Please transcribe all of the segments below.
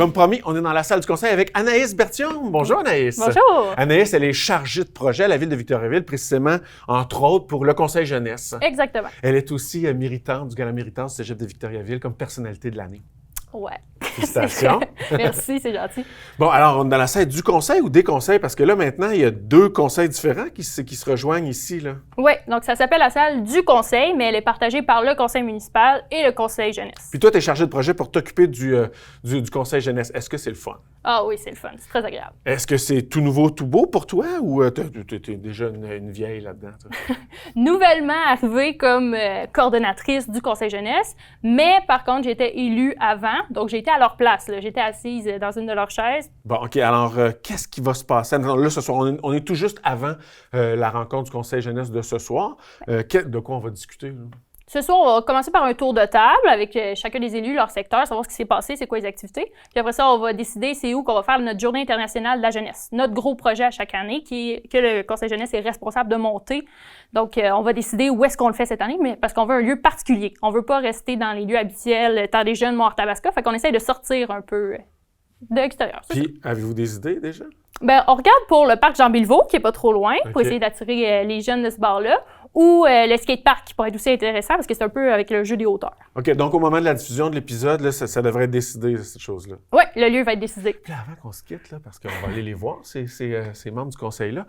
Comme promis, on est dans la salle du conseil avec Anaïs Berthiaume. Bonjour Anaïs. Bonjour. Anaïs, elle est chargée de projet à la Ville de Victoriaville, précisément, entre autres, pour le conseil jeunesse. Exactement. Elle est aussi méritante du Gala Méritance du Cégep de Victoriaville comme personnalité de l'année. Ouais. Félicitations. Merci, c'est gentil. Bon, alors, on est dans la salle du conseil ou des conseils? Parce que là, maintenant, il y a deux conseils différents qui se rejoignent ici, là. Oui, donc ça s'appelle la salle du conseil, mais elle est partagée par le conseil municipal et le conseil jeunesse. Puis toi, tu es chargé de projet pour t'occuper du conseil jeunesse. Est-ce que c'est le fun? Ah oui, c'est le fun, c'est très agréable. Est-ce que c'est tout nouveau, tout beau pour toi ou t'es déjà une vieille là-dedans, toi? Nouvellement arrivée comme coordonnatrice du conseil jeunesse, mais par contre, j'étais élue avant, donc j'ai été à leur place, là. J'étais assise dans une de leurs chaises. Bon, OK. Alors, qu'est-ce qui va se passer? Là, ce soir, on est tout juste avant la rencontre du conseil jeunesse de ce soir. De quoi on va discuter, là? Ce soir, on va commencer par un tour de table avec chacun des élus, leur secteur, savoir ce qui s'est passé, c'est quoi les activités. Puis après ça, on va décider c'est où qu'on va faire notre journée internationale de la jeunesse. Notre gros projet à chaque année que le conseil jeunesse est responsable de monter. Donc, on va décider où est-ce qu'on le fait cette année, mais parce qu'on veut un lieu particulier. On veut pas rester dans les lieux habituels, Temps des jeunes, Mont-Arthabasca. Fait qu'on essaye de sortir un peu de l'extérieur. Puis, avez-vous des idées déjà? Ben, on regarde pour le parc Jean-Bilvaux, qui est pas trop loin, pour OK. essayer d'attirer les jeunes de ce bar-là, ou le skatepark, qui pourrait être aussi intéressant, parce que c'est un peu avec le jeu des hauteurs. OK. Donc, au moment de la diffusion de l'épisode, là, ça devrait être décidé, cette chose-là. Oui, le lieu va être décidé. Puis avant qu'on se quitte, là, parce qu'on va aller les voir, ces membres du conseil-là,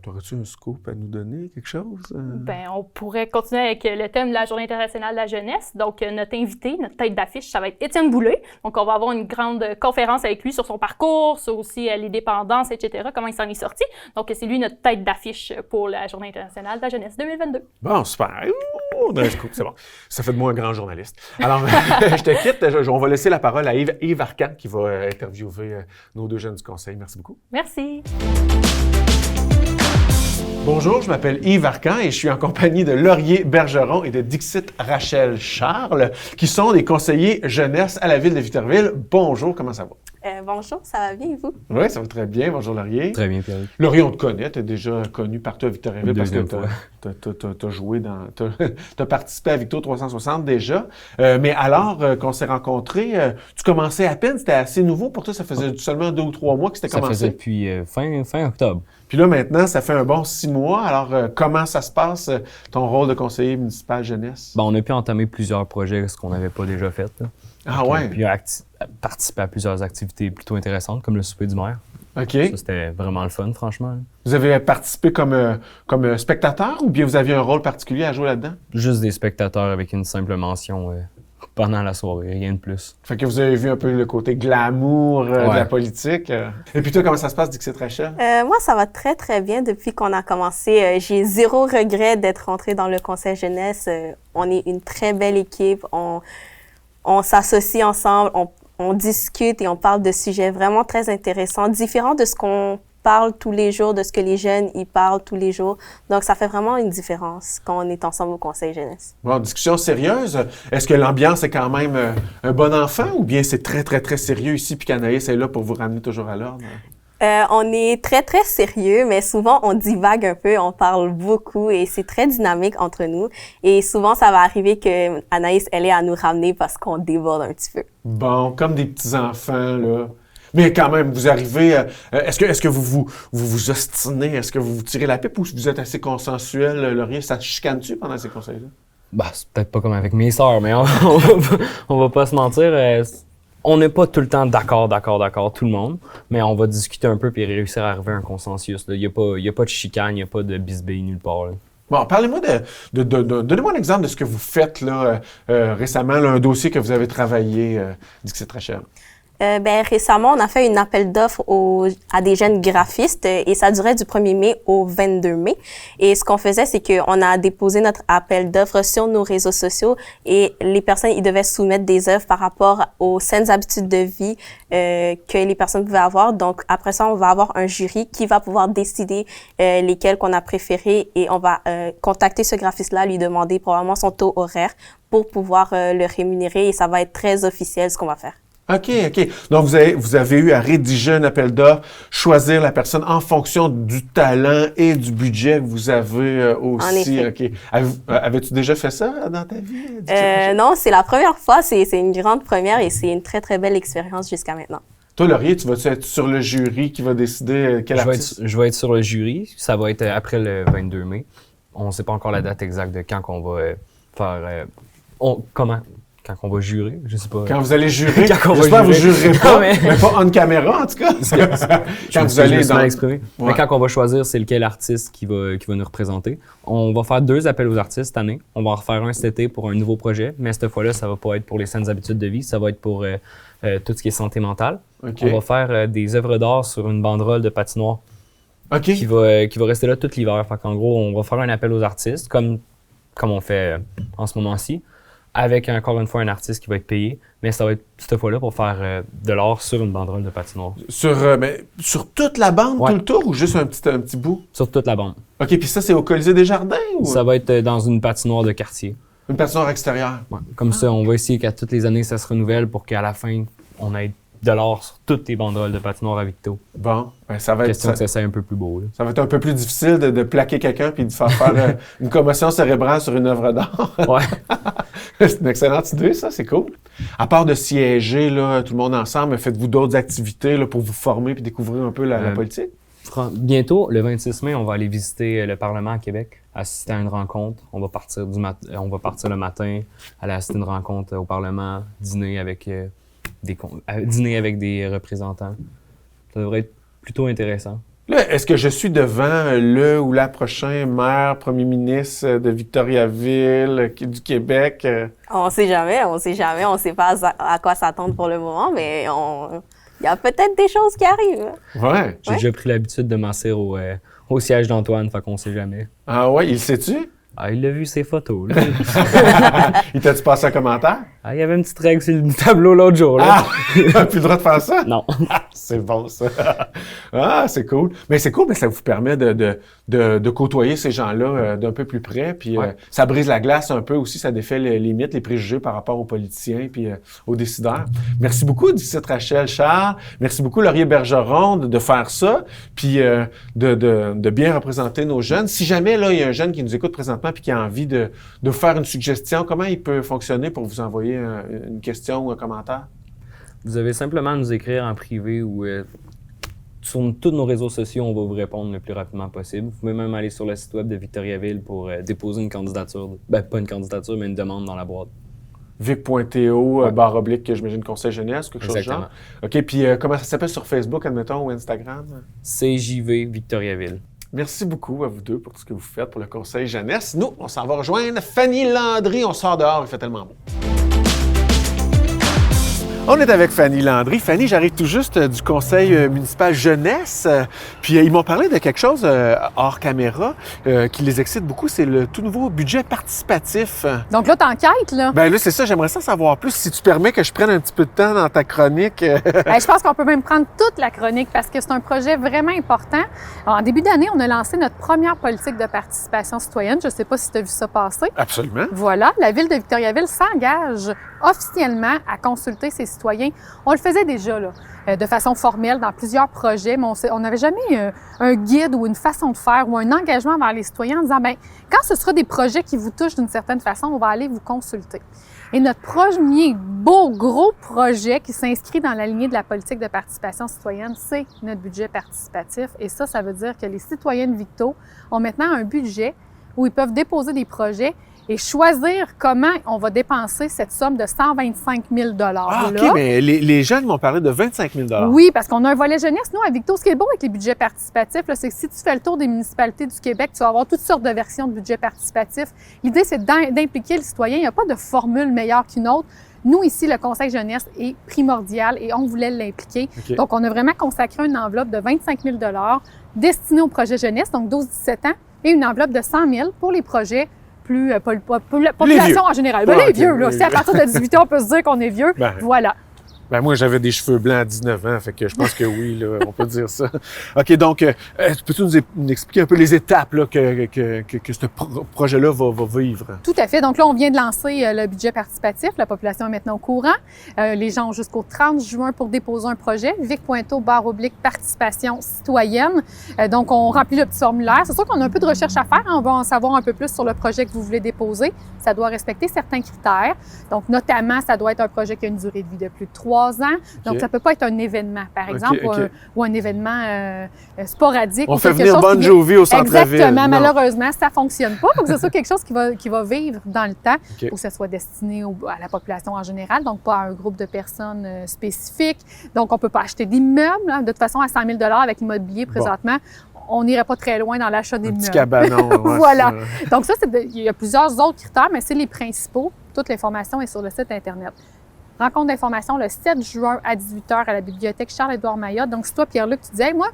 t'aurais-tu un scoop à nous donner, quelque chose? Ben, on pourrait continuer avec le thème de la Journée internationale de la jeunesse. Donc, notre invité, notre tête d'affiche, ça va être Étienne Boulay. Donc, on va avoir une grande conférence avec lui sur son parcours, sur aussi les dépendances, etc., comment il s'en est sorti. Donc, c'est lui notre tête d'affiche pour la Journée internationale de la jeunesse 2022. Bon, super. Ouh, on a un scoop, c'est bon. Ça fait de moi un grand journaliste. Alors, je te quitte. On va laisser la parole à Yves Arcan qui va interviewer nos deux jeunes du conseil. Merci beaucoup. Merci. Bonjour, je m'appelle Yves Arcan et je suis en compagnie de Laurier Bergeron et de Dixit Rachel Charles, qui sont des conseillers jeunesse à la Ville de Victoriaville. Bonjour, comment ça va? Bonjour, ça va bien et vous? Oui, ça va très bien. Bonjour, Laurier. Très bien, Pierre. Laurier, on te connaît. Tu es déjà connu partout à Victoriaville parce que Deuxième tu as joué t'as participé à Victo 360 déjà. Mais alors qu'on s'est rencontrés, tu commençais à peine, c'était assez nouveau pour toi. Ça faisait seulement 2 ou 3 mois que c'était Ça commencé. faisait depuis fin octobre. Puis là, maintenant, ça fait un bon 6 mois. Alors, comment ça se passe, ton rôle de conseiller municipal jeunesse? Bon, on a pu entamer plusieurs projets, ce qu'on n'avait pas déjà fait. Là. Ah Donc, ouais? Puis participer à plusieurs activités plutôt intéressantes, comme le souper du maire. OK. Ça, c'était vraiment le fun, franchement. Là. Vous avez participé comme spectateur ou bien vous aviez un rôle particulier à jouer là-dedans? Juste des spectateurs avec une simple mention pendant la soirée, rien de plus. Fait que vous avez vu un peu le côté glamour de la politique. Et puis toi, comment ça se passe, Dixit Rachel? Moi, ça va très, très bien depuis qu'on a commencé. J'ai zéro regret d'être rentrée dans le conseil jeunesse. On est une très belle équipe. On s'associe ensemble, on discute et on parle de sujets vraiment très intéressants, différents de ce qu'on parle tous les jours, de ce que les jeunes y parlent tous les jours. Donc, ça fait vraiment une différence quand on est ensemble au conseil jeunesse. Bon, discussion sérieuse. Est-ce que l'ambiance est quand même un bon enfant ou bien c'est très, très, très sérieux ici puis qu'Anaïs est là pour vous ramener toujours à l'ordre? On est très, très sérieux, mais souvent, on divague un peu, on parle beaucoup et c'est très dynamique entre nous. Et souvent, ça va arriver que Anaïs, elle est à nous ramener parce qu'on déborde un petit peu. Bon, comme des petits-enfants, là. Mais quand même, vous arrivez... est-ce que vous ostinez? Est-ce que vous vous tirez la pipe ou vous êtes assez consensuel, Laurier? Ça te chicane-tu pendant ces conseils-là? Bah, c'est peut-être pas comme avec mes sœurs, mais on va pas se mentir. On n'est pas tout le temps d'accord, tout le monde, mais on va discuter un peu et réussir à arriver à un consensus. Il n'y a pas de chicane, il n'y a pas de bisbille nulle part. Là. Bon, parlez-moi donnez-moi un exemple de ce que vous faites là, récemment, là, un dossier que vous avez travaillé, Dixit Rachel. Récemment, on a fait un appel d'offres à des jeunes graphistes et ça durait du 1er mai au 22 mai. Et ce qu'on faisait, c'est qu'on a déposé notre appel d'offres sur nos réseaux sociaux et les personnes, ils devaient soumettre des œuvres par rapport aux saines habitudes de vie que les personnes pouvaient avoir. Donc, après ça, on va avoir un jury qui va pouvoir décider lesquels qu'on a préférés et on va contacter ce graphiste-là, lui demander probablement son taux horaire pour pouvoir le rémunérer et ça va être très officiel ce qu'on va faire. OK. Donc, vous avez eu à rédiger un appel d'offres, choisir la personne en fonction du talent et du budget que vous avez aussi. En effet. OK. Avais-tu déjà fait ça dans ta vie? Non, c'est la première fois. C'est une grande première et c'est une très, très belle expérience jusqu'à maintenant. Toi, Laurier, tu vas-tu être sur le jury qui va décider quel artiste? Je vais être sur le jury. Ça va être après le 22 mai. On ne sait pas encore la date exacte de quand qu'on va faire... Quand on va jurer, je sais pas. Quand vous allez jurer, Quand on va j'espère que vous jurer. jurerez pas, Non, mais pas on caméra en tout cas. Quand vous allez dans... exprimé. Ouais. Mais quand on va choisir c'est lequel artiste qui va nous représenter, on va faire 2 appels aux artistes cette année. On va en refaire un cet été pour un nouveau projet, mais cette fois-là, ça va pas être pour les saines habitudes de vie, ça va être pour tout ce qui est santé mentale. OK. On va faire des œuvres d'art sur une banderole de patinoire OK. qui va rester là tout l'hiver. Fait qu'en gros, on va faire un appel aux artistes, comme on fait en ce moment-ci, avec encore une fois un artiste qui va être payé, mais ça va être cette fois-là pour faire de l'art sur une banderole de patinoire. Sur toute la bande, Ouais. tout le tour, ou juste un petit bout? Sur toute la bande. OK, puis ça, c'est au Colisée des Jardins ou Ça va être dans une patinoire de quartier. une patinoire extérieure? Ouais. Comme ça, on va essayer qu'à toutes les années, ça se renouvelle pour qu'à la fin, on ait de l'art sur toutes les banderoles de patinoire à Victo. Bon, ben, ça va être... Question que ça soit un peu plus beau. Là. Ça va être un peu plus difficile de plaquer quelqu'un puis de faire une commotion cérébrale sur une œuvre d'art. Ouais. C'est une excellente idée, ça, c'est cool. À part de siéger, là, tout le monde ensemble, faites-vous d'autres activités là, pour vous former puis découvrir un peu la politique? Bientôt, le 26 mai, on va aller visiter le Parlement à Québec, assister à une rencontre. On va partir le matin, aller assister à une rencontre au Parlement, dîner avec des représentants. Ça devrait être plutôt intéressant. Là, est-ce que je suis devant le ou la prochain maire, premier ministre de Victoriaville, du Québec? On sait jamais. On sait pas à quoi s'attendre pour le moment, mais il y a peut-être des choses qui arrivent. Ouais. J'ai déjà pris l'habitude de m'asseoir au siège d'Antoine, fait qu'on sait jamais. Ah ouais, il sait-tu? Ah, il a vu ses photos, là. Il t'a-tu passé un commentaire? Ah, il y avait une petite règle sur le tableau l'autre jour, là. Ah! T'as plus le droit de faire ça? Non. C'est bon, ça. Ah, c'est cool. Mais c'est cool, mais ça vous permet de côtoyer ces gens-là d'un peu plus près. Puis Ouais. ça brise la glace un peu aussi. Ça défait les limites, les préjugés par rapport aux politiciens puis aux décideurs. Merci beaucoup, d'ici Rachel Charles. Merci beaucoup, Laurier Bergeron, de faire ça. Puis de bien représenter nos jeunes. Si jamais, là, il y a un jeune qui nous écoute présentement puis qui a envie de faire une suggestion, comment il peut fonctionner pour vous envoyer une question ou un commentaire? Vous avez simplement à nous écrire en privé ou sur tous nos réseaux sociaux, on va vous répondre le plus rapidement possible. Vous pouvez même aller sur le site web de Victoriaville pour déposer une candidature. Ben, pas une candidature, mais une demande dans la boîte. Vic.to, /, j'imagine, Conseil jeunesse, quelque chose du Exactement. genre. OK, puis comment ça s'appelle sur Facebook, admettons, ou Instagram? CJV Victoriaville. Merci beaucoup à vous deux pour tout ce que vous faites pour le Conseil jeunesse. Nous, on s'en va rejoindre Fanny Landry. On sort dehors, il fait tellement beau. On est avec Fanny Landry. Fanny, j'arrive tout juste du conseil municipal jeunesse. Puis ils m'ont parlé de quelque chose hors caméra qui les excite beaucoup. C'est le tout nouveau budget participatif. Donc là, t'enquêtes, là. Ben là, c'est ça. J'aimerais ça savoir plus. Si tu permets que je prenne un petit peu de temps dans ta chronique. Je pense qu'on peut même prendre toute la chronique parce que c'est un projet vraiment important. Alors, en début d'année, on a lancé notre première politique de participation citoyenne. Je ne sais pas si tu as vu ça passer. Absolument. Voilà, la Ville de Victoriaville s'engage officiellement à consulter ses citoyens. On le faisait déjà, là, de façon formelle dans plusieurs projets, mais on n'avait jamais un guide ou une façon de faire ou un engagement vers les citoyens en disant, bien, quand ce sera des projets qui vous touchent d'une certaine façon, on va aller vous consulter. Et notre premier beau, gros projet qui s'inscrit dans la lignée de la politique de participation citoyenne, c'est notre budget participatif. Et ça veut dire que les citoyens de Victo ont maintenant un budget où ils peuvent déposer des projets et choisir comment on va dépenser cette somme de 125 000 Ah, OK, là. mais les jeunes m'ont parlé de 25 000 Oui, parce qu'on a un volet jeunesse. Nous, à Victo, ce qui est beau avec les budgets participatifs, là, c'est que si tu fais le tour des municipalités du Québec, tu vas avoir toutes sortes de versions de budget participatif. L'idée, c'est d'impliquer le citoyen. Il n'y a pas de formule meilleure qu'une autre. Nous, ici, le Conseil jeunesse est primordial et on voulait l'impliquer. OK. Donc, on a vraiment consacré une enveloppe de 25 000 destinée au projet jeunesse, donc 12-17 ans, et une enveloppe de 100 000 pour les projets plus pour la population en général. Ben, Ah, les ok, vieux, là. les Si à vieux. partir de 18 ans, on peut se dire qu'on est vieux, Ben. voilà. Ben moi, j'avais des cheveux blancs à 19 ans, fait que je pense que oui, là, on peut dire ça. OK, donc, peux-tu nous expliquer un peu les étapes là, que ce projet-là va vivre? Tout à fait. Donc là, on vient de lancer le budget participatif. La population est maintenant au courant. Les gens ont jusqu'au 30 juin pour déposer un projet. Vic.to/participation citoyenne. Donc, on remplit le petit formulaire. C'est sûr qu'on a un peu de recherche à faire. On va en savoir un peu plus sur le projet que vous voulez déposer. Ça doit respecter certains critères. Donc, notamment, ça doit être un projet qui a une durée de vie de plus de 3 ans. Donc, ça peut pas être un événement, par exemple, ou un événement sporadique. On fait venir Bon Jovi au centre-ville. Exactement. Malheureusement, ça fonctionne pas. Il faut que ce soit quelque chose qui va vivre dans le temps, ou que ce soit destiné à la population en général, donc pas à un groupe de personnes spécifiques. Donc, on peut pas acheter d'immeubles. De toute façon, à 100 000 $ avec l'immobilier présentement, on n'irait pas très loin dans l'achat des meubles. Petit cabanon. Ouais, voilà. Donc ça, il y a plusieurs autres critères, mais c'est les principaux. Toute l'information est sur le site Internet. Rencontre d'information le 7 juin à 18h à la bibliothèque Charles-Édouard Maillotte. Donc, si toi, Pierre-Luc, tu disais, hey, moi,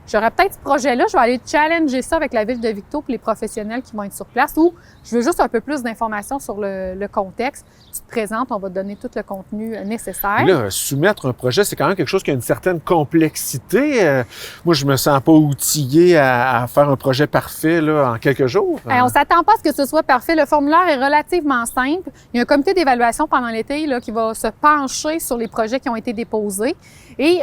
j'aurais peut-être ce projet-là, je vais aller challenger ça avec la Ville de Victo pour les professionnels qui vont être sur place, ou je veux juste un peu plus d'informations sur le contexte. Tu te présentes, on va te donner tout le contenu nécessaire. Là, soumettre un projet, c'est quand même quelque chose qui a une certaine complexité. Moi, je me sens pas outillé à faire un projet parfait là, en quelques jours. On s'attend pas à ce que ce soit parfait. Le formulaire est relativement simple. Il y a un comité d'évaluation pendant l'été là, qui va se pencher sur les projets qui ont été déposés. Et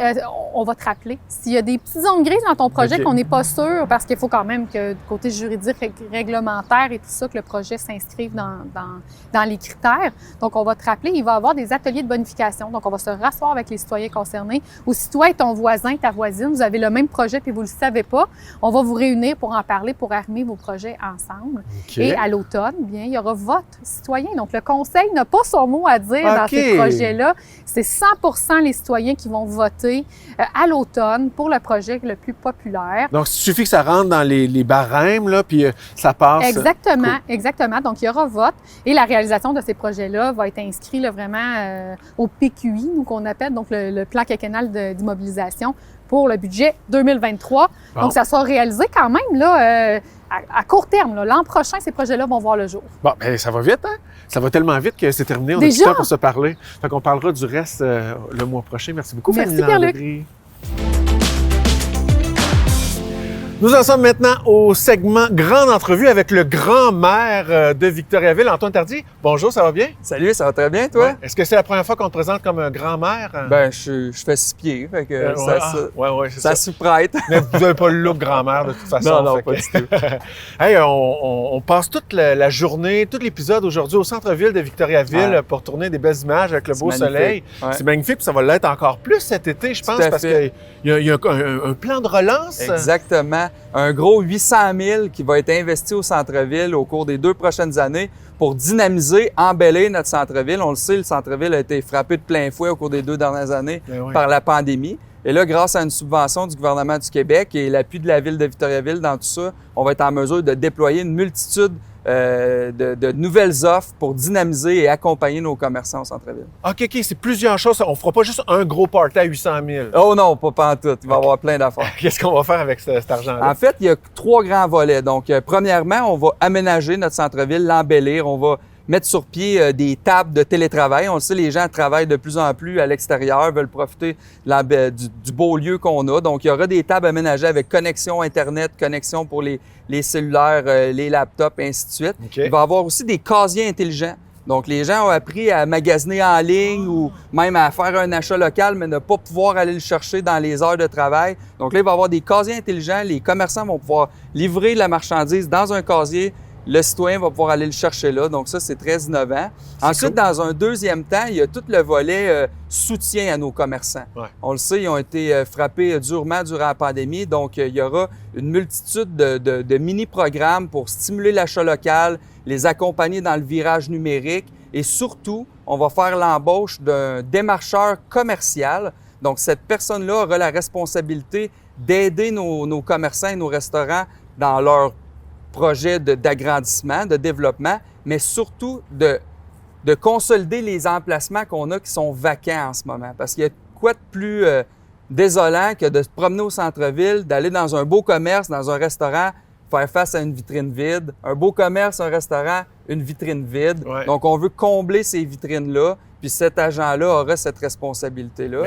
on va te rappeler s'il y a des petites zones grises dans ton projet qu'on n'est pas sûr, parce qu'il faut quand même que du côté juridique, réglementaire et tout ça, que le projet s'inscrive dans les critères. Donc, on va te rappeler, il va y avoir des ateliers de bonification. Donc, on va se rasseoir avec les citoyens concernés. Ou si toi et ton voisin, ta voisine, vous avez le même projet puis vous ne le savez pas, on va vous réunir pour en parler, pour arrimer vos projets ensemble. Et à l'automne, bien, il y aura vote citoyen. Donc, le conseil n'a pas son mot à dire dans ces projets-là. C'est 100% les citoyens qui vont voter à l'automne pour le projet le plus populaire. Donc, il suffit que ça rentre dans les barèmes, là, puis ça passe. Exactement, exactement. Donc, il y aura vote et la réalisation de ces projets-là va être inscrite là, vraiment au PQI, nous qu'on appelle, donc le plan quinquennal d'immobilisation pour le budget 2023. Bon. Donc, ça sera réalisé quand même là, à court terme. L'an prochain, ces projets-là vont voir le jour. Bon, bien, ça va vite, hein? Ça va tellement vite que c'est terminé. On a plus de temps pour se parler. Fait qu'on parlera du reste le mois prochain. Merci beaucoup, Merci, Pierre-Luc. Nous en sommes maintenant au segment Grande entrevue avec le grand-maire de Victoriaville, Antoine Tardy. Bonjour, ça va bien? Salut, ça va très bien, toi? Ouais. Est-ce que c'est la première fois qu'on te présente comme un grand-maire? Ben, je fais 6 pieds, fait que ça s'y prête. Mais vous n'avez pas le look grand-mère de toute façon. Non, pas du tout. Hey, on passe toute la journée, tout l'épisode aujourd'hui au centre-ville de Victoriaville pour tourner des belles images avec le beau soleil. Ouais. C'est magnifique, puis ça va l'être encore plus cet été, je pense, parce qu'il y a un plan de relance. Exactement. Un gros 800 000 qui va être investi au centre-ville au cours des 2 prochaines années pour dynamiser, embellir notre centre-ville. On le sait, le centre-ville a été frappé de plein fouet au cours des 2 dernières années par la pandémie. Et là, grâce à une subvention du gouvernement du Québec et l'appui de la Ville de Victoriaville dans tout ça, on va être en mesure de déployer une multitude de nouvelles offres pour dynamiser et accompagner nos commerçants au centre-ville. OK, c'est plusieurs choses. On fera pas juste un gros party à 800 000. Oh non, pas en tout. Il va y avoir plein d'affaires. Qu'est-ce qu'on va faire avec cet argent-là? En fait, il y a 3 grands volets. Donc, premièrement, on va aménager notre centre-ville, l'embellir. On va mettre sur pied des tables de télétravail. On le sait, les gens travaillent de plus en plus à l'extérieur, veulent profiter du beau lieu qu'on a. Donc, il y aura des tables aménagées avec connexion Internet, connexion pour les cellulaires, les laptops, et ainsi de suite. Il va y avoir aussi des casiers intelligents. Donc, les gens ont appris à magasiner en ligne ou même à faire un achat local, mais ne pas pouvoir aller le chercher dans les heures de travail. Donc là, il va y avoir des casiers intelligents. Les commerçants vont pouvoir livrer la marchandise dans un casier. Le citoyen va pouvoir aller le chercher là. Donc ça, c'est très innovant. Ensuite, dans un deuxième temps, il y a tout le volet soutien à nos commerçants. Ouais. On le sait, ils ont été frappés durement durant la pandémie. Donc, il y aura une multitude de mini-programmes pour stimuler l'achat local, les accompagner dans le virage numérique. Et surtout, on va faire l'embauche d'un démarcheur commercial. Donc, cette personne-là aura la responsabilité d'aider nos commerçants et nos restaurants dans leur projet d'agrandissement, de développement, mais surtout de consolider les emplacements qu'on a qui sont vacants en ce moment. Parce qu'il y a quoi de plus désolant que de se promener au centre-ville, d'aller dans un beau commerce, dans un restaurant, faire face à une vitrine vide. Un beau commerce, un restaurant, une vitrine vide. Ouais. Donc, on veut combler ces vitrines-là, puis cet agent-là aura cette responsabilité-là.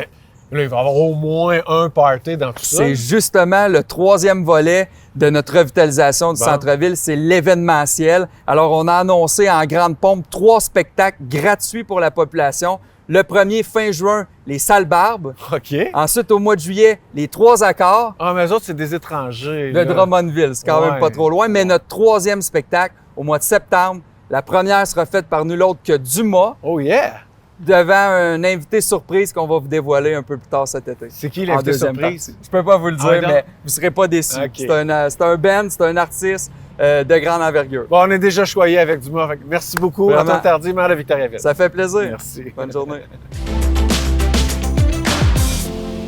Mais là, il va y avoir au moins un party dans tout ça. C'est justement le troisième volet de notre revitalisation du Bon. centre-ville, c'est l'événementiel. Alors, on a annoncé en grande pompe 3 spectacles gratuits pour la population. Le premier, fin juin, les Salles Barbes. OK. Ensuite, au mois de juillet, les 3 accords Ah, mais eux autres, c'est des étrangers. de là. Drummondville. C'est quand Ouais. même pas trop loin. Mais notre troisième spectacle, au mois de septembre, la première sera faite par nul autre que Dumas, Oh yeah! devant un invité surprise qu'on va vous dévoiler un peu plus tard cet été. C'est qui En l'invité deuxième surprise? partie. Je peux pas vous le dire, Ah, non? mais vous serez pas déçus. Ok. C'est un band, c'est un artiste de grande envergure. Bon, on est déjà choyé avec Dumas. Fait que merci beaucoup. Vraiment. Antoine Tardy, maire de Victoriaville. Ça fait plaisir. Merci. Bonne journée.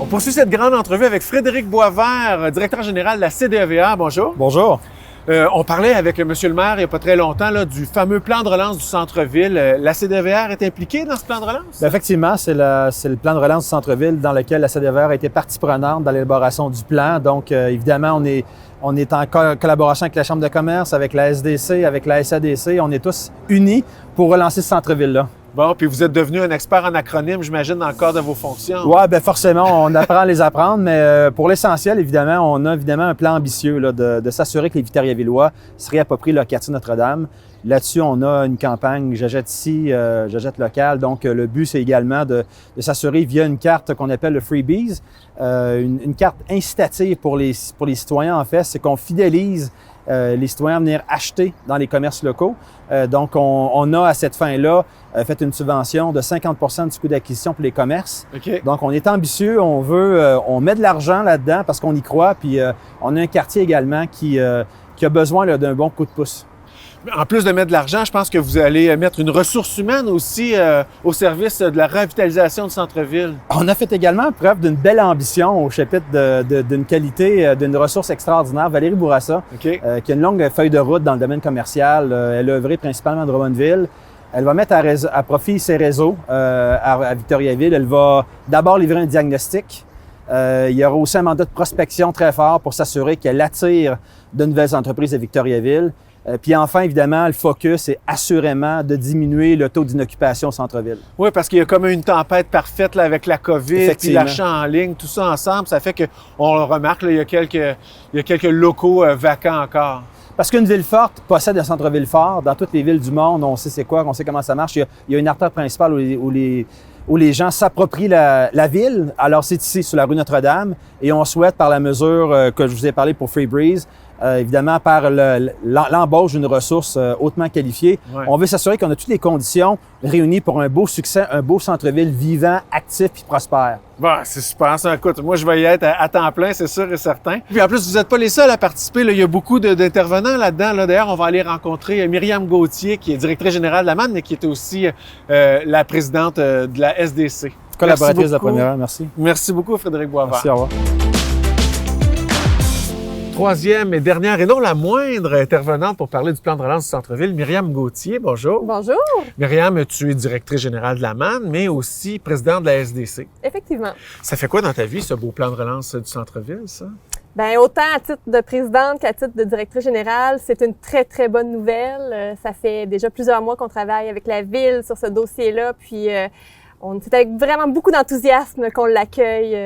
On poursuit cette grande entrevue avec Frédéric Boisvert, directeur général de la CDEVA. Bonjour. Bonjour. On parlait avec monsieur le maire il n'y a pas très longtemps là, du fameux plan de relance du centre-ville. La CDVR est impliquée dans ce plan de relance? Bien, effectivement, c'est le plan de relance du centre-ville dans lequel la CDVR a été partie prenante dans l'élaboration du plan. Donc, évidemment, on est en collaboration avec la Chambre de commerce, avec la SDC, avec la SADC. On est tous unis pour relancer ce centre-ville-là. Bon, puis vous êtes devenu un expert en acronymes, j'imagine, dans le cadre de vos fonctions. Oui, bien forcément, on apprend à les apprendre, mais pour l'essentiel, évidemment, on a évidemment un plan ambitieux là, de s'assurer que les Victoriavillois se réapproprient le quartier Notre-Dame. Là-dessus, on a une campagne J'achète ici, j'achète local. Donc, le but, c'est également de s'assurer via une carte qu'on appelle le Freebies, une carte incitative pour les citoyens, en fait, c'est qu'on fidélise les citoyens à venir acheter dans les commerces locaux. Donc, on a à cette fin-là fait une subvention de 50% du coût d'acquisition pour les commerces. OK. Donc, on est ambitieux, on met de l'argent là-dedans parce qu'on y croit, puis on a un quartier également qui a besoin là, d'un bon coup de pouce. En plus de mettre de l'argent, je pense que vous allez mettre une ressource humaine aussi au service de la revitalisation du centre-ville. On a fait également preuve d'une belle ambition au chapitre d'une qualité, d'une ressource extraordinaire. Valérie Bourassa, OK. qui a une longue feuille de route dans le domaine commercial. Elle a œuvré principalement à Drummondville. Elle va mettre à profit ses réseaux à Victoriaville. Elle va d'abord livrer un diagnostic. Il y aura aussi un mandat de prospection très fort pour s'assurer qu'elle attire de nouvelles entreprises à Victoriaville. Puis enfin, évidemment, le focus est assurément de diminuer le taux d'inoccupation au centre-ville. Oui, parce qu'il y a comme une tempête parfaite là, avec la COVID, puis Effectivement. l'achat en ligne, tout ça ensemble, ça fait qu'on le remarque, là, il y a quelques locaux vacants encore. Parce qu'une ville forte possède un centre-ville fort. Dans toutes les villes du monde, on sait c'est quoi, on sait comment ça marche. Il y a une artère principale où les gens s'approprient la ville. Alors, c'est ici, sur la rue Notre-Dame. Et on souhaite, par la mesure que je vous ai parlé pour Freebreeze, évidemment, par l'embauche d'une ressource hautement qualifiée, Ouais. on veut s'assurer qu'on a toutes les conditions réunies pour un beau succès, un beau centre-ville vivant, actif et prospère. Bon, c'est super ça. Écoute, moi, je vais y être à temps plein, c'est sûr et certain. Puis en plus, vous n'êtes pas les seuls à participer. Là. Il y a beaucoup d'intervenants là-dedans. Là. D'ailleurs, on va aller rencontrer Myriam Gauthier, qui est directrice générale de la MAN, mais qui est aussi la présidente de la SDC. Collaboratrice de la beaucoup. première, merci. Merci beaucoup, Frédéric Boisvert. Merci, au revoir. Troisième et dernière, et non la moindre intervenante pour parler du plan de relance du centre-ville, Myriam Gauthier. Bonjour. Bonjour. Myriam, tu es directrice générale de la MAN, mais aussi présidente de la SDC. Effectivement. Ça fait quoi dans ta vie, ce beau plan de relance du centre-ville, ça? Ben autant à titre de présidente qu'à titre de directrice générale, c'est une très, très bonne nouvelle. Ça fait déjà plusieurs mois qu'on travaille avec la Ville sur ce dossier-là, puis c'est avec vraiment beaucoup d'enthousiasme qu'on l'accueille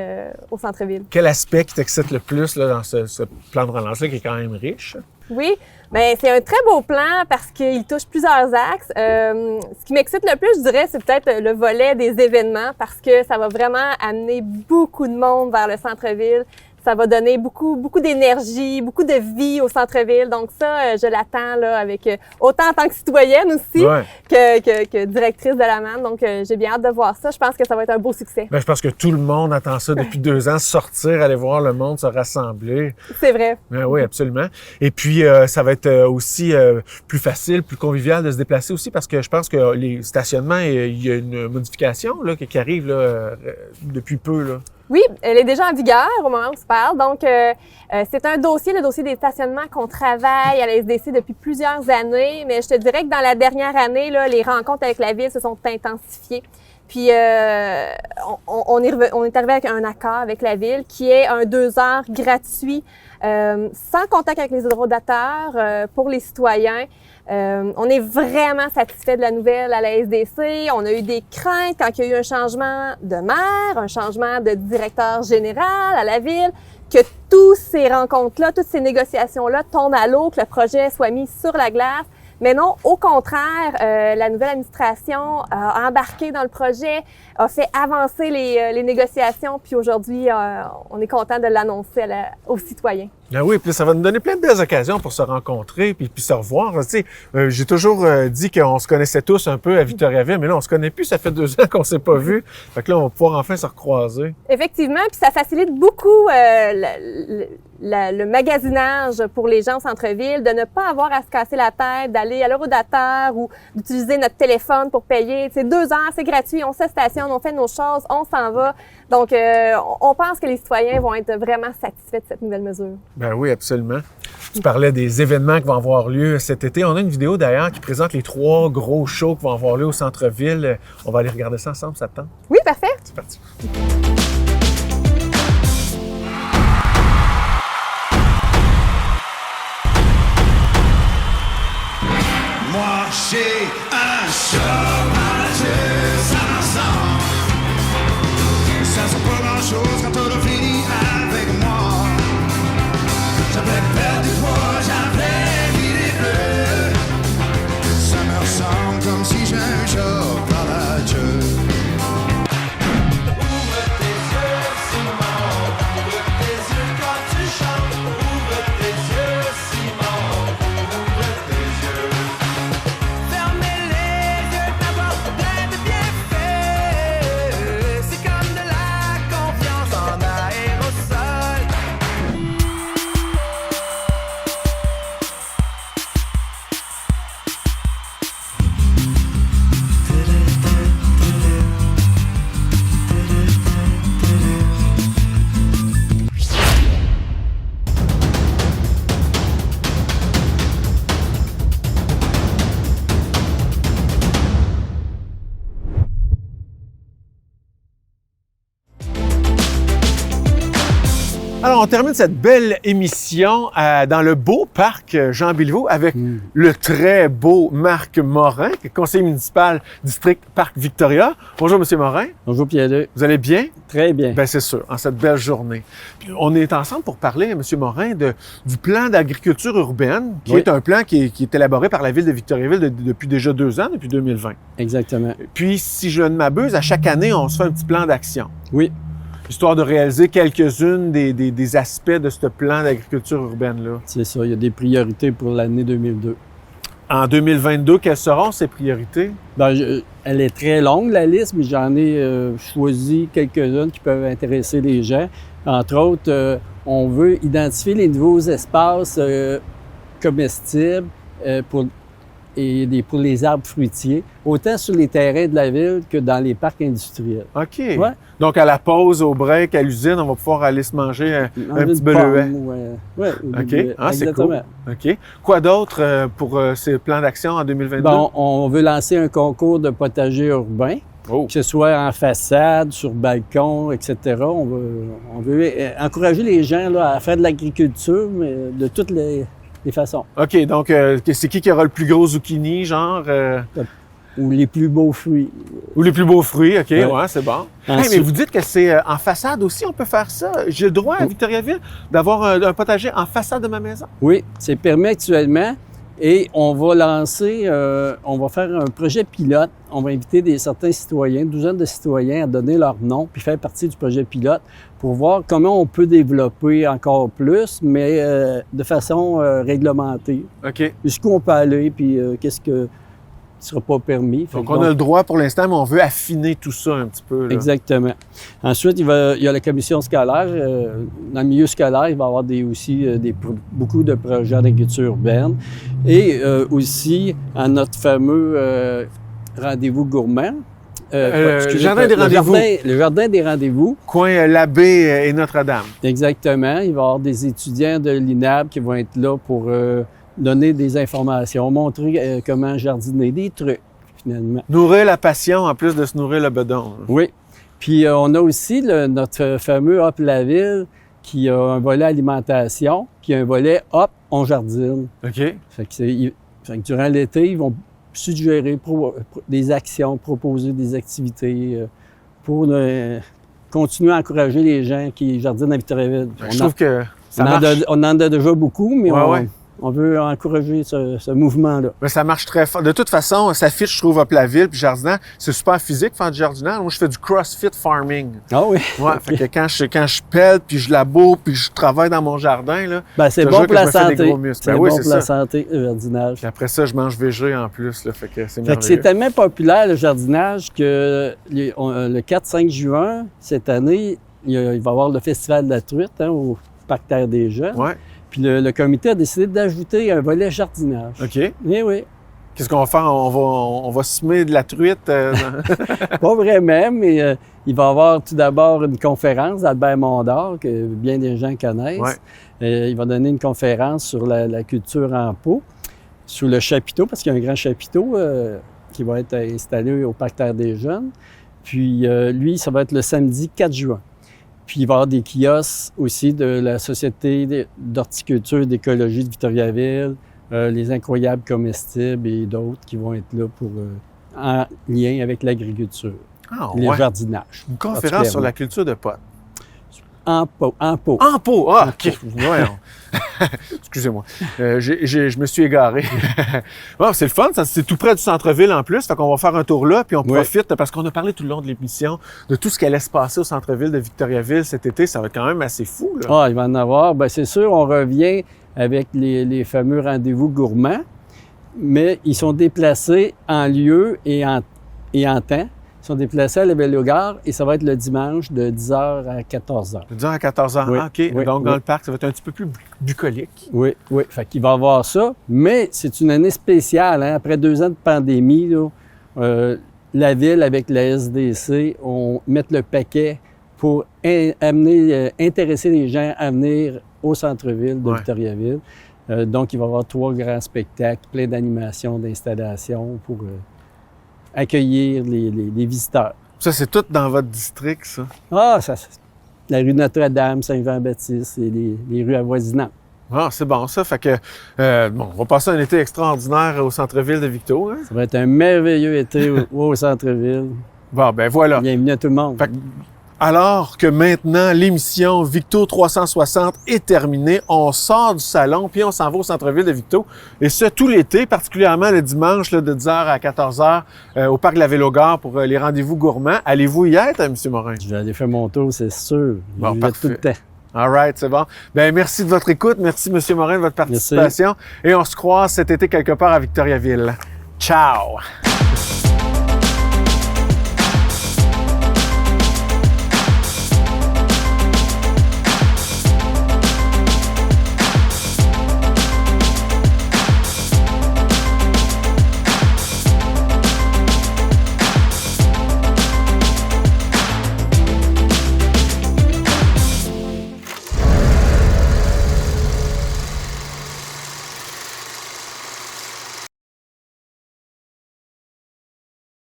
au centre-ville. Quel aspect qui t'excite le plus là, dans ce plan de relance-là, qui est quand même riche? Oui, ben c'est un très beau plan parce qu'il touche plusieurs axes. Ce qui m'excite le plus, je dirais, c'est peut-être le volet des événements parce que ça va vraiment amener beaucoup de monde vers le centre-ville. Ça va donner beaucoup d'énergie, beaucoup de vie au centre-ville. Donc ça, je l'attends là avec autant en tant que citoyenne aussi Ouais. que directrice de la MAN. Donc j'ai bien hâte de voir ça. Je pense que ça va être un beau succès. Ben, je pense que tout le monde attend ça depuis 2 ans, sortir, aller voir le monde, se rassembler. C'est vrai. Ben oui, absolument. Et puis, ça va être aussi plus facile, plus convivial de se déplacer aussi parce que je pense que les stationnements, il y a une modification là, qui arrive là, depuis peu. Là. Oui, elle est déjà en vigueur au moment où on se parle. Donc, c'est un dossier, le dossier des stationnements qu'on travaille à la SDC depuis plusieurs années. Mais je te dirais que dans la dernière année, là, les rencontres avec la Ville se sont intensifiées. Puis on est arrivé avec un accord avec la ville qui est un 2 heures gratuit, sans contact avec les hydrodateurs pour les citoyens. On est vraiment satisfait de la nouvelle à la SDC. On a eu des craintes quand il y a eu un changement de maire, un changement de directeur général à la ville, que toutes ces rencontres-là, toutes ces négociations-là tombent à l'eau, que le projet soit mis sur la glace. Mais non, au contraire, la nouvelle administration a embarqué dans le projet, a fait avancer les négociations, puis aujourd'hui, on est content de l'annoncer aux citoyens. Ah oui, puis ça va nous donner plein de belles occasions pour se rencontrer puis se revoir. Tu sais, j'ai toujours dit qu'on se connaissait tous un peu à Victoriaville, mais là, on se connaît plus, ça fait 2 ans qu'on s'est pas vus. Fait que là, on va pouvoir enfin se recroiser. Effectivement, puis ça facilite beaucoup le magasinage pour les gens au centre-ville, de ne pas avoir à se casser la tête, d'aller à l'horodateur ou d'utiliser notre téléphone pour payer. C'est 2 heures, c'est gratuit, on se stationne, on fait nos choses, on s'en va. Donc, on pense que les citoyens vont être vraiment satisfaits de cette nouvelle mesure. Ben oui, absolument. Tu parlais des événements qui vont avoir lieu cet été. On a une vidéo d'ailleurs qui présente les 3 gros shows qui vont avoir lieu au centre-ville. On va aller regarder ça ensemble, ça te tente? Oui, parfait. C'est parti. Moi, j'ai un chômage sans sang. Ça sent pas grand-chose quand on a fini avec moi. J'avais perdu du poids, j'avais mis les bleus. Ça me ressemble comme si j'ai un job dans la queue. Ouvre tes yeux, Simon. Ouvre tes yeux quand tu chantes. Ouvre tes yeux, Simon. Ouvre tes yeux. Fermez les yeux, t'apporte plein de bienfaits. C'est comme de la confiance en aérosol. Alors, on termine cette belle émission dans le beau parc Jean Béliveau avec le très beau Marc Morin, qui est conseiller municipal district Parc Victoria. Bonjour, Monsieur Morin. Bonjour Pierre. Vous allez bien? Très bien. Bien, c'est sûr, en cette belle journée. Puis, on est ensemble pour parler, Monsieur Morin, du plan d'agriculture urbaine, qui est un plan qui est élaboré par la ville de Victoriaville depuis déjà 2 ans, depuis 2020. Exactement. Puis, si je ne m'abuse, à chaque année, on se fait un petit plan d'action. Oui. Histoire de réaliser quelques-unes des aspects de ce plan d'agriculture urbaine-là. C'est ça, il y a des priorités pour l'année 2002. En 2022, quelles seront ces priorités? Ben, elle est très longue, la liste, mais j'en ai choisi quelques-unes qui peuvent intéresser les gens. Entre autres, on veut identifier les nouveaux espaces comestibles pour les arbres fruitiers, autant sur les terrains de la ville que dans les parcs industriels. OK. Ouais. Donc, à la pause, au break, à l'usine, on va pouvoir aller se manger un petit beluet. Oui, OK. Ah, c'est cool. OK. Quoi d'autre pour ces plans d'action en 2022? Bon, on veut lancer un concours de potager urbain, que ce soit en façade, sur balcon, etc. On veut encourager les gens là, à faire de l'agriculture, mais de toutes les façons. OK, donc c'est qui aura le plus gros zucchini, genre? Ou les plus beaux fruits. Ou les plus beaux fruits, OK, ouais c'est bon. Ensuite, mais vous dites que c'est en façade aussi, on peut faire ça. J'ai le droit à Victoriaville d'avoir un potager en façade de ma maison? Oui, c'est permis actuellement. Et on va lancer, on va faire un projet pilote. On va inviter certains citoyens, une douzaine de citoyens, à donner leur nom puis faire partie du projet pilote pour voir comment on peut développer encore plus, mais de façon réglementée. OK. Jusqu'où on peut aller, puis qu'est-ce que ne sera pas permis. Donc, on a le droit pour l'instant, mais on veut affiner tout ça un petit peu. Là. Exactement. Ensuite, il y a la commission scolaire. Dans le milieu scolaire, il va y avoir beaucoup de projets d'agriculture urbaine. Et aussi, à notre fameux rendez-vous gourmand. Le jardin des rendez-vous. Le jardin des rendez-vous. Coin Labbé et Notre-Dame. Exactement. Il va y avoir des étudiants de l'INAB qui vont être là pour donner des informations, montrer comment jardiner, des trucs. finalement. Nourrir la passion en plus de se nourrir le bedon. Oui. Puis on a aussi notre fameux Hop la ville qui a un volet alimentation, puis un volet Hop, on jardine. OK. Fait que durant l'été, ils vont suggérer des actions, proposer des activités pour continuer à encourager les gens qui jardinent à Victoriaville. Je trouve que ça marche. On en a déjà beaucoup, mais Ouais. on veut encourager ce mouvement-là. Mais ça marche très fort. De toute façon, ça fit, je trouve, Hop la ville puis jardinage. C'est super physique faire du jardinage. Moi, je fais du CrossFit farming. Ah oui? Ouais, fait que quand je pèle, puis je laboure, puis je travaille dans mon jardin, là, Ben, c'est je te bon jure pour que je la me fais des santé. gros muscles. C'est Ben bon oui, pour c'est la ça. santé, le jardinage. Puis après ça, je mange végé en plus, là, fait que c'est Fait que merveilleux. c'est tellement populaire, le jardinage, que le 4-5 juin, cette année, il va y avoir le Festival de la truite au Parc Terre des Jeunes. Ouais, Puis le comité a décidé d'ajouter un volet jardinage. OK. Oui. Qu'est-ce qu'on va faire? On va semer de la truite? Pas vraiment, mais il va y avoir tout d'abord une conférence d'Albert Mondor, que bien des gens connaissent. Ouais. Il va donner une conférence sur la culture en pot, sous le chapiteau, parce qu'il y a un grand chapiteau qui va être installé au Parc Terre des Jeunes. Puis lui, ça va être le samedi 4 juin. Puis il va y avoir des kiosques aussi de la Société d'horticulture et d'écologie de Victoriaville, les incroyables comestibles et d'autres qui vont être là pour en lien avec l'agriculture, Ah, les ouais. jardinages. Une conférence sur la culture de potes. En pot. En pot! Ah, OK. Voyons. Excusez-moi. Je me suis égaré. Bon, c'est le fun, c'est tout près du centre-ville en plus. Fait qu'on va faire un tour là, puis on profite, parce qu'on a parlé tout le long de l'émission de tout ce qui allait se passer au centre-ville de Victoriaville cet été. Ça va être quand même assez fou, là. Ah, il va en avoir. Bien, c'est sûr, on revient avec les fameux rendez-vous gourmands, mais ils sont déplacés en lieu et en temps. Ils sont déplacés à la Belle-Gare et ça va être le dimanche de 10h à 14h. De 10h à 14h. Oui, Ah, OK. oui, Donc, dans oui. le parc, ça va être un petit peu plus bucolique. Oui. Fait qu'il va y avoir ça, mais c'est une année spéciale. Hein? Après 2 ans de pandémie, là, la ville, avec la SDC, on met le paquet pour intéresser les gens à venir au centre-ville de Victoriaville. Donc, il va y avoir 3 grands spectacles, plein d'animations, d'installations pour accueillir les visiteurs. Ça, c'est tout dans votre district, ça? Ah, la rue Notre-Dame, Saint-Jean-Baptiste et les rues avoisinantes. Ah, c'est bon, ça. Fait que, on va passer un été extraordinaire au centre-ville de Victo. Hein? Ça va être un merveilleux été au centre-ville. Bon, ben voilà. Bienvenue à tout le monde. Fait que, alors que maintenant, l'émission Victo 360 est terminée, on sort du salon, puis on s'en va au centre-ville de Victo. Et ce, tout l'été, particulièrement le dimanche là, de 10h à 14h au Parc de la Vélogare pour les rendez-vous gourmands. Allez-vous y être, M. Morin? Je vais aller faire mon tour, c'est sûr. Bon, Je vais parfait. tout le temps. All right, c'est bon. Ben merci de votre écoute. Merci, M. Morin, de votre participation. Et on se croise cet été quelque part à Victoriaville. Ciao!